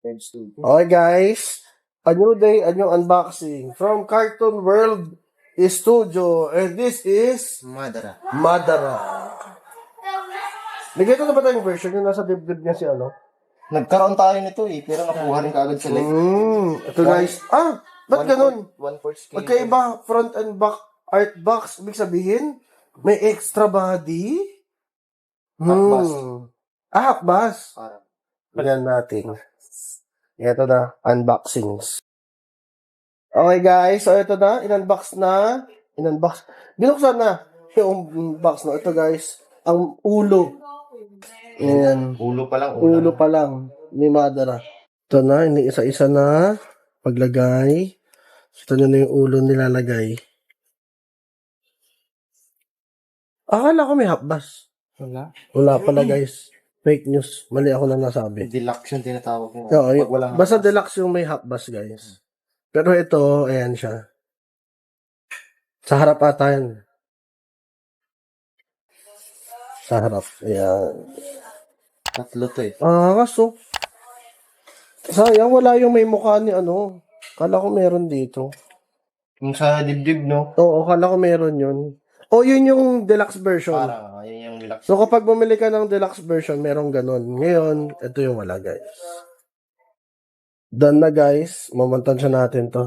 Okay guys, a new day, a new unboxing from Cartoon World Studio, and this is Madara. Madara. Bigay ko na ba tayong version yung nasa dibdib niya si ano? Nagkaroon tayo nito pero nakuha rin kaagad sa live. Ito guys. Ba't ganun? 1/4 scale. Magkaiba, front and back art box. Ibig sabihin, may extra body? Half-bus. Half-bus. Parang. Tignan natin. Ito na, unboxings. Okay guys, so ito na, binuksan na yung box na. Ito guys, ang ulo. Ayan. Ulo pa lang. Ulo pa lang ni Madara. Ito na, isa-isa na paglagay. Ito na yung ulo nilalagay. Akala ko may half-bus. Wala pala guys. Fake news. Mali ako na nasabi. Deluxe yung tinatawag mo. Oo, basta deluxe yung may half-bus guys. Pero ito, ayan siya. Sa harap ata yan. Sa harap. Ayan. Tatlo to eh. Kaso. Sayang, wala yung may mukha ni ano. Kala ko meron dito. Yung sa dibdib, no? Oo, kala ko meron yun. O, yun yung deluxe version. Parang, yun yung deluxe. So, kapag bumili ka ng deluxe version, merong ganun. Ngayon, ito yung wala, guys. Done na, guys. Mamontansya natin to.